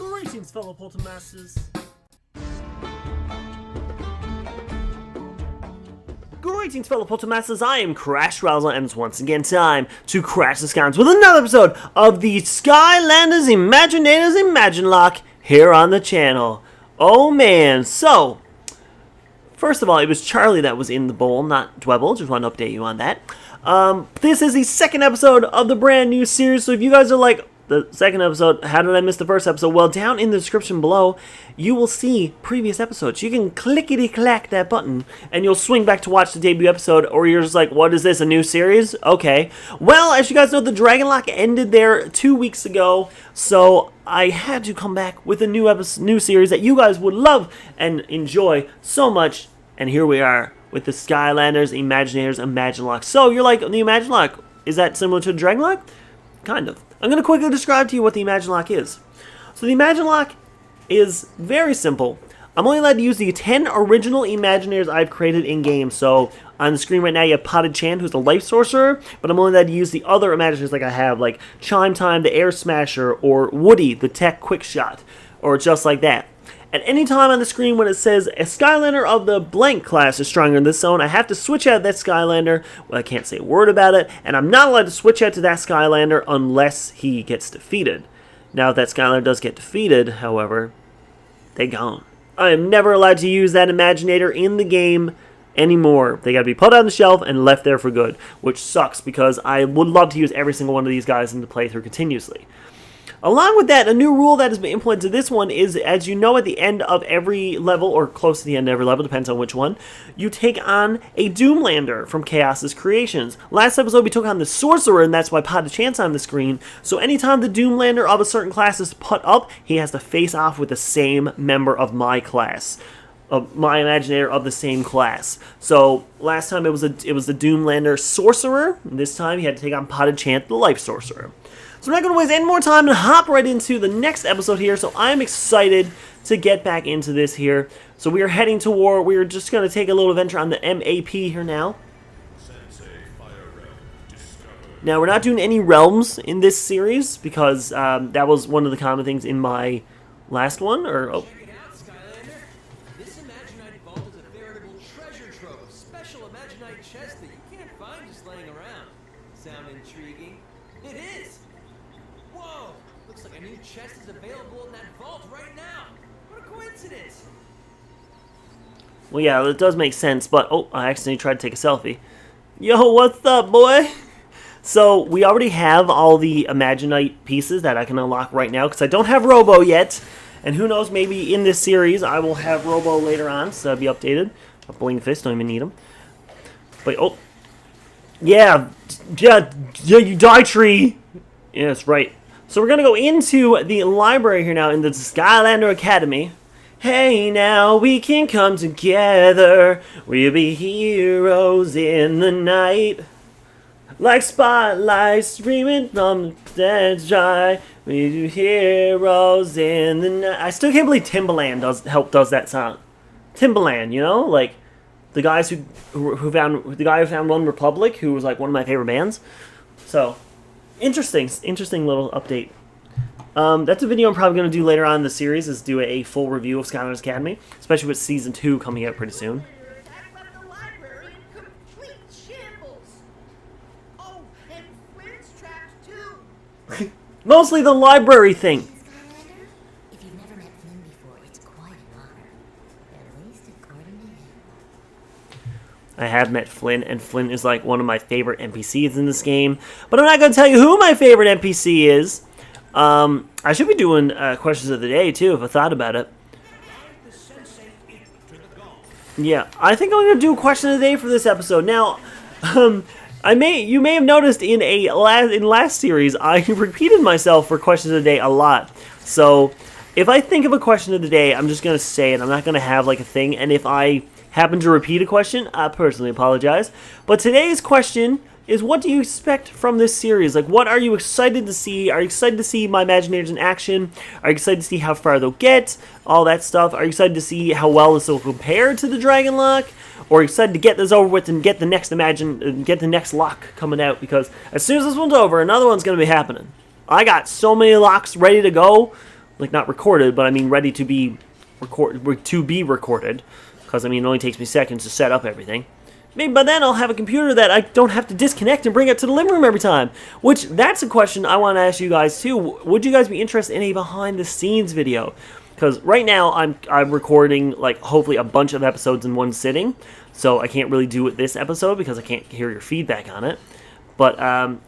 Greetings, fellow Portamasters. Greetings, fellow Portamasters. I am CrashTheSkylands, and it's once again time to crash the Skylands with another episode of the Skylanders Imaginators Imaginelocke here on the channel. Oh man, so first of all, it was Charlie that was in the bowl, not Dwebble. Just want to update you on that. This is the second episode of the brand new series, so if you guys are like, the second episode, how did I miss the first episode? Well, down in the description below, you will see previous episodes. You can clickety-clack that button, and you'll swing back to watch the debut episode, or you're just like, what is this, a new series? Okay. Well, as you guys know, the Dragonlocke ended there 2 weeks ago, so I had to come back with a new series that you guys would love and enjoy so much, and here we are with the Skylanders Imaginators Imaginelocke. So, you're like, the Imaginelocke, is that similar to the Dragonlocke? Kind of. I'm going to quickly describe to you what the Imaginelocke is. So the Imaginelocke is very simple. I'm only allowed to use the 10 original Imaginators I've created in-game. So on the screen right now you have Potted Chant, who's the Life Sorcerer, but I'm only allowed to use the other Imaginators like I have, like Chime Time, the Air Smasher, or Woody, the Tech Quick Shot, or just like that. At any time on the screen when it says a Skylander of the blank class is stronger in this zone, I have to switch out that Skylander. Well, I can't say a word about it, and I'm not allowed to switch out to that Skylander unless he gets defeated. Now, if that Skylander does get defeated, however, they gone. I am never allowed to use that Imaginator in the game anymore. They gotta be put on the shelf and left there for good, which sucks because I would love to use every single one of these guys in the playthrough continuously. Along with that, a new rule that has been implemented to this one is, as you know, at the end of every level, or close to the end of every level, depends on which one, you take on a Doomlander from Kaos's creations. Last episode, we took on the Sorcerer, and that's why Potted Chant's on the screen. So anytime the Doomlander of a certain class is put up, he has to face off with the same member of my class, of my Imaginator of the same class. So last time it was the Doomlander Sorcerer, and this time he had to take on Potted Chant, the Life Sorcerer. So I'm not going to waste any more time and hop right into the next episode here. So I'm excited to get back into this here. So we are heading to war. We are just going to take a little adventure on the MAP here now. Now, we're not doing any realms in this series because that was one of the common things in my last one. Oh. Check it out, Skylander. This Imaginite vault is a veritable treasure trove, a special Imaginite chest that you can't find just laying around. Sound intriguing? It is! Whoa! Looks like a new chest is available in that vault right now. What a coincidence! Well, yeah, it does make sense, but oh, I accidentally tried to take a selfie. Yo, what's up, boy? So, we already have all the Imaginite pieces that I can unlock right now, because I don't have Robo yet. And who knows, maybe in this series I will have Robo later on, so that'll be updated. A Bling Fist, don't even need him. But, oh. Yeah, you die, tree! Yeah, that's right. So we're going to go into the library here now in the Skylander Academy. Hey now, we can come together. We'll be heroes in the night. Like spotlights streaming from the sky. We'll be heroes in the night. I still can't believe Timbaland does that song. Timbaland, you know? Like, the guys who found One Republic, who was like one of my favorite bands. So, interesting little update. That's a video I'm probably going to do later on in the series, is do a full review of Skylanders Academy, especially with Season 2 coming out pretty soon. The library in complete shambles. Oh, and Flynn's trapped too. Mostly the library thing. Skylander, if you've never met Flynn before, it's quite an honor. At least according to him. I have met Flynn, and Flynn is like one of my favorite NPCs in this game. But I'm not going to tell you who my favorite NPC is. I should be doing questions of the day too, if I thought about it. Yeah, I think I'm going to do a question of the day for this episode. Now, you may have noticed in last series, I repeated myself for questions of the day a lot. So, if I think of a question of the day, I'm just going to say it. I'm not going to have like a thing. And if I happen to repeat a question, I personally apologize. But today's question is, what do you expect from this series? Like, what are you excited to see? Are you excited to see my Imaginators in action? Are you excited to see how far they'll get? All that stuff. Are you excited to see how well this will compare to the Dragonlocke? Or are you excited to get this over with and get the next Locke coming out? Because as soon as this one's over, another one's going to be happening. I got so many locks ready to go. like not recorded, but I mean ready to be recorded, because I mean it only takes me seconds to set up everything. Maybe by then I'll have a computer that I don't have to disconnect and bring it to the living room every time. Which, that's a question I want to ask you guys too. Would you guys be interested in a behind the scenes video? Because right now I'm recording like hopefully a bunch of episodes in one sitting, so I can't really do it this episode because I can't hear your feedback on it. But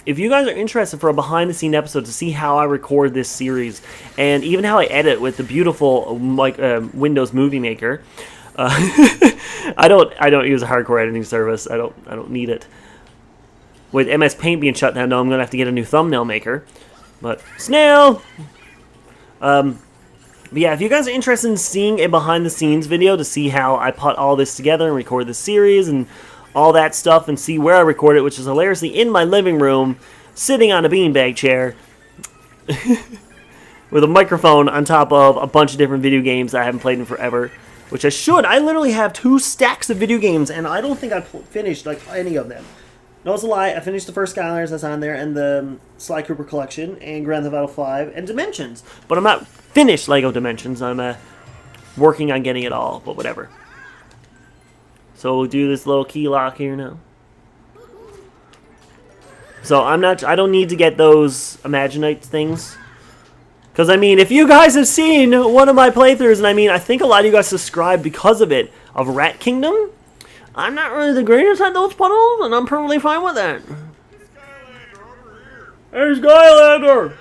if you guys are interested for a behind the scene episode to see how I record this series and even how I edit with the beautiful Windows Movie Maker. I don't use a hardcore editing service. I don't need it. With MS Paint being shut down, now I'm gonna have to get a new thumbnail maker. But snail. But yeah, if you guys are interested in seeing a behind the scenes video to see how I put all this together and record this series and all that stuff and see where I record it, which is hilariously in my living room, sitting on a beanbag chair with a microphone on top of a bunch of different video games I haven't played in forever. Which I should. I literally have 2 stacks of video games, and I don't think I finished like any of them. No, it's a lie. I finished the first Skylanders that's on there, and the Sly Cooper Collection, and Grand Theft Auto 5, and Dimensions. But I'm not finished Lego Dimensions. I'm working on getting it all, but whatever. So we'll do this little key lock here now. So I don't need to get those Imaginate things. Because, I mean, if you guys have seen one of my playthroughs, and I mean, I think a lot of you guys subscribe because of it, of Rat Kingdom, I'm not really the greatest at those puddles, and I'm perfectly fine with that. Skylander over here. Hey, Skylander!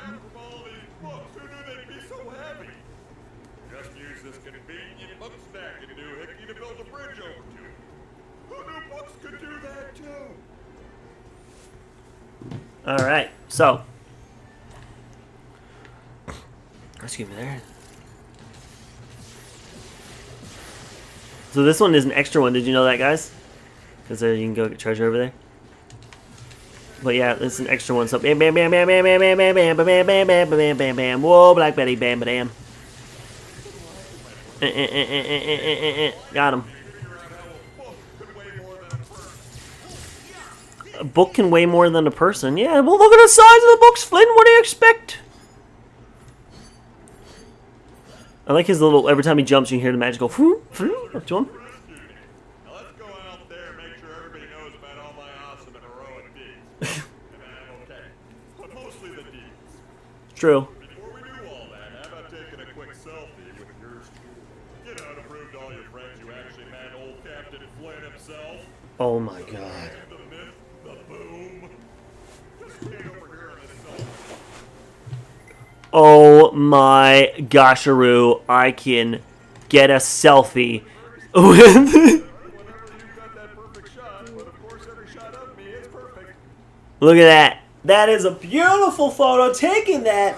Just use this convenient book stack in New Hickey to build a bridge over to. Who knew books could do that too? Alright, so. Excuse me there. So this one is an extra one. Did you know that, guys? Because you can go get treasure over there. But yeah, it's an extra one. So bam, bam, bam, bam, bam, bam, bam, bam, bam, bam, bam, bam, bam, bam, bam, bam. Whoa, Black Betty, bam, bam. Got him. A book can weigh more than a person. Yeah, well, look at the size of the books, Flynn. What do you expect? I like his little, every time he jumps, you can hear the magical up to him. Now let's go out there and make sure everybody knows about all my awesome and heroic deeds. And I'm okay. But mostly the deeds. True. Before we do all that, how about taking a quick selfie with yours truly? You know, to prove to all your friends you actually met old Captain Flynn himself. Oh my god. And the myth, the boom. Just stand over here on this selfie. Oh my gosharoo, I can get a selfie with... Whenever you've got that perfect shot, but of course every shot of me is perfect. Look at that. That is a beautiful photo. Taking that.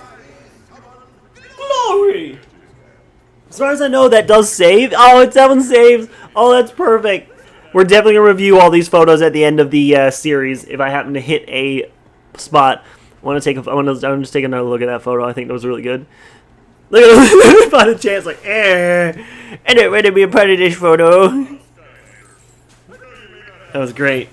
Glory. As far as I know, that does save. Oh, that one saves. Oh, that's perfect. We're definitely going to review all these photos at the end of the series if I happen to hit a spot. I want to just take another look at that photo. I think that was really good. Look at by the chance, like, I don't want to be a part of this photo. That was great.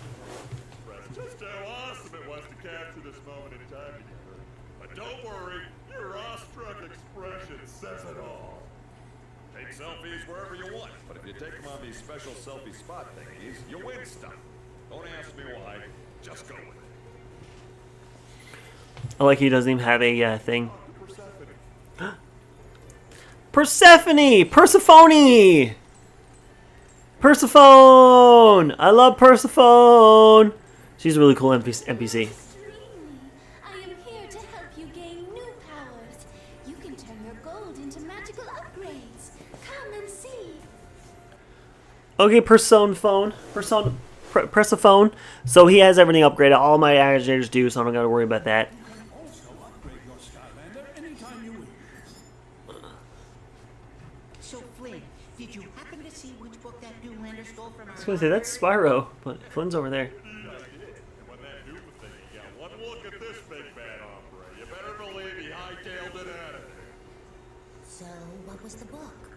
Just how awesome it was to capture this moment in time together. But don't worry, your awestruck expression says it all. Take selfies wherever you want, but if you take them on these special selfie spot thingies, you win stuff. Don't ask me why, just go with it. I like he doesn't even have a thing. Persephone! Persephone! Persephone! I love Persephone! She's a really cool NPC. I am here to help you gain new powers. You can turn your gold into magical upgrades. Come and see. Okay, Persephone. Persephone. So he has everything upgraded. All my Imaginators do, so I don't gotta worry about that. Also upgrade your Skylander anytime you wish. So, Flynn, did you happen to see which book that Doomlander stole from our... I was gonna say, that's Spyro, but Flynn's over there. When that Doom thing got one look at this big bad opera, you better believe he hightailed it out of there. So, what was the book?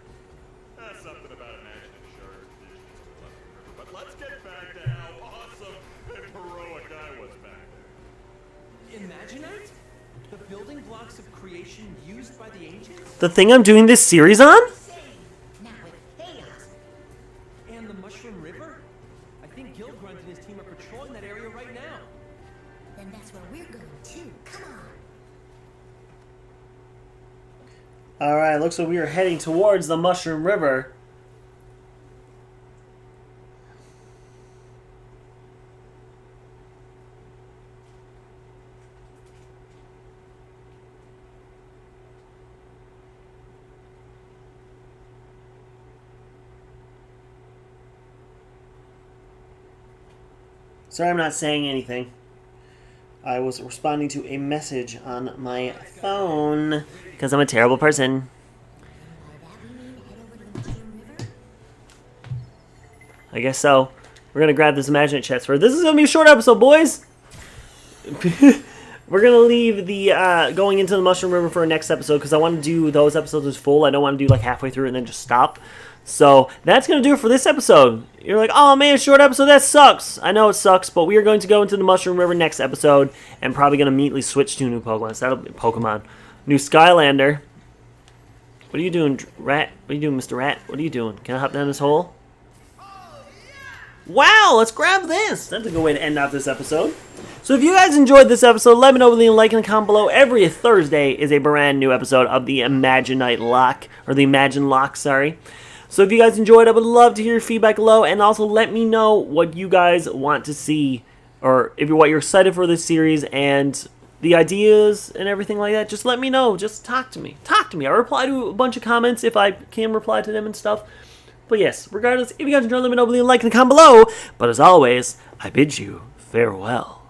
That's something about imagining shards, visions, and left river. But let's get back to how awesome and heroic I was back there. Imaginite? The building blocks of creation used by the ancients? The thing I'm doing this series on? Now with Kaos. And the Mushroom River? I think Gilgrunt and his team are patrolling that area right now. Then that's where we're going too. Come on. Alright, looks like we are heading towards the Mushroom River. Sorry I'm not saying anything. I was responding to a message on my phone because I'm a terrible person. By that we mean head over to the Mushroom River? I guess so. We're going to grab this Imaginate chest for this is going to be a short episode, boys. We're going to leave the going into the Mushroom River for our next episode because I want to do those episodes as full. I don't want to do like halfway through and then just stop. So that's going to do it for this episode. You're like, oh man, short episode, that sucks. I know it sucks, but we are going to go into the Mushroom River next episode and probably going to immediately switch to new Pokemon. So that'll be Pokemon. New Skylander. What are you doing, Rat? What are you doing, Mr. Rat? What are you doing? Can I hop down this hole? Wow, let's grab this. That's a good way to end off this episode. So if you guys enjoyed this episode, let me know with a like in the comment below. Every Thursday is a brand new episode of the Imaginators, or the Imaginelocke, sorry. So if you guys enjoyed, I would love to hear your feedback below, and also let me know what you guys want to see, or what you're excited for this series, and the ideas and everything like that. Just let me know. Just talk to me. Talk to me. I reply to a bunch of comments if I can reply to them and stuff. But yes, regardless, if you guys enjoyed, let me know with a like in the comment below. But as always, I bid you farewell.